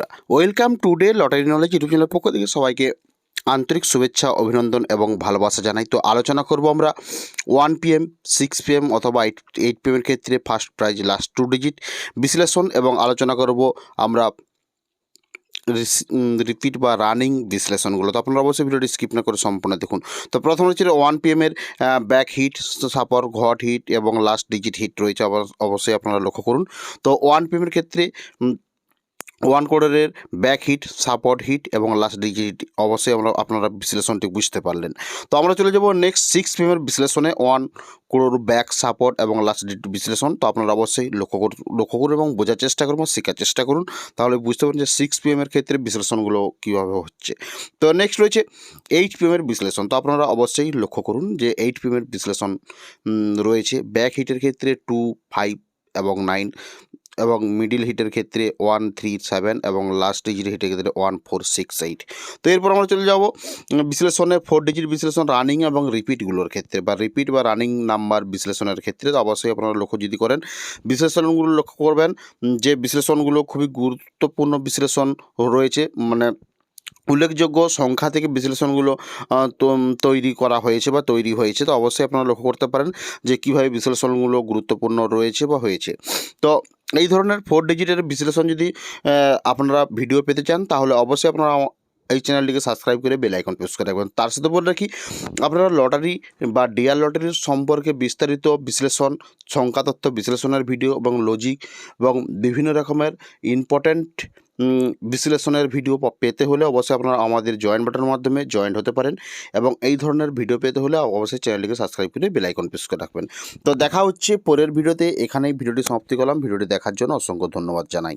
বন্ধুরা, welcome today lottery knowledge YouTube চ্যানেলের পক্ষ থেকে সবাইকে আন্তরিক শুভেচ্ছা, অভিনন্দন এবং ভালোবাসা জানাই। তো আলোচনা করব আমরা 1 PM, 6 PM অথবা 8 PM এর ক্ষেত্রে ফার্স্ট প্রাইজ লাস্ট 2 ডিজিট বিশ্লেষণ, এবং আলোচনা করব আমরা রিপিট বা রানিং বিশ্লেষণগুলো। তো আপনারা অবশ্যই ভিডিওটি স্কিপ না করে সম্পূর্ণ দেখুন। তো প্রথম হচ্ছে 1 PM এর ব্যাক হিট, সাপর, ঘট হিট এবং লাস্ট ডিজিট হিট রয়েছে, অবশ্যই আপনারা লক্ষ্য করুন। তো 1 PM এর ক্ষেত্রে 1 কোডের ব্যাক হিট, সাপোর্ট হিট এবং লাস্ট ডিজিট, অবশ্যই আপনারা বিশ্লেষণটি বুঝতে পারলেন। তো আমরা চলে যাব নেক্সট 6 PM এর বিশ্লেষণে। 1 কোড ব্যাক, সাপোর্ট এবং লাস্ট ডিজিট বিশ্লেষণ। তো আপনারা অবশ্যই লক্ষ্য করুন এবং বোঝার চেষ্টা করুন, শেখার চেষ্টা করুন, তাহলে বুঝতে পারবেন যে 6 PM এর ক্ষেত্রে বিশ্লেষণগুলো কীভাবে হচ্ছে। তো নেক্সট রয়েছে 8 PM এর বিশ্লেষণ। তো আপনারা অবশ্যই লক্ষ্য করুন যে 8 PM এর বিশ্লেষণ রয়েছে। ব্যাক হিটের ক্ষেত্রে 2, 5 এবং 9, এবং মিডিল হিটের ক্ষেত্রে 1, 3, 7 এবং লাস্ট ডিজিট হিটের ক্ষেত্রে 1, 4, 6, 8। তো এরপর আমরা চলে যাব বিশ্লেষণে 4 ডিজিট বিশ্লেষণ রানিং এবং রিপিটগুলোর ক্ষেত্রে, বা রিপিট বা রানিং নাম্বার বিশ্লেষণের ক্ষেত্রে। তো অবশ্যই আপনারা লক্ষ্য যদি করেন, বিশ্লেষণগুলো লক্ষ্য করবেন যে বিশ্লেষণগুলো খুবই গুরুত্বপূর্ণ বিশ্লেষণ রয়েছে, মানে উল্লেখযোগ্য সংখ্যা থেকে বিশ্লেষণগুলো তৈরি করা হয়েছে বা তৈরি হয়েছে। তো অবশ্যই আপনারা লক্ষ্য করতে পারেন যে কীভাবে বিশ্লেষণগুলো গুরুত্বপূর্ণ রয়েছে বা হয়েছে। তো এই ধরনের 4 ডিজিটের বিশ্লেষণ যদি আপনারা ভিডিও পেতে চান, তাহলে অবশ্যই আপনারা এই চ্যানেলটিকে সাবস্ক্রাইব করে বেল আইকন প্রেস করে রাখবেন। তার সাথে বলে রাখি, আপনারা লটারি বা ডিয়ার লটারির সম্পর্কে বিস্তারিত বিশ্লেষণ, সংখ্যাতত্ত্ব বিশ্লেষণের ভিডিও এবং লজিক এবং বিভিন্ন রকমের ইম্পর্ট্যান্ট বিশ্লেষণের ভিডিও পেতে হলে অবশ্যই আপনারা আমাদের জয়েন বাটনের মাধ্যমে জয়েন্ট হতে পারেন, এবং এই ধরনের ভিডিও পেতে হলে অবশ্যই চ্যানেলটিকে সাবস্ক্রাইব করে বেল আইকন প্রেস করে রাখবেন। তো দেখা হচ্ছে পরের ভিডিওতে। এখানেই ভিডিওটি সমাপ্তি করলাম। ভিডিওটি দেখার জন্য অসংখ্য ধন্যবাদ জানাই।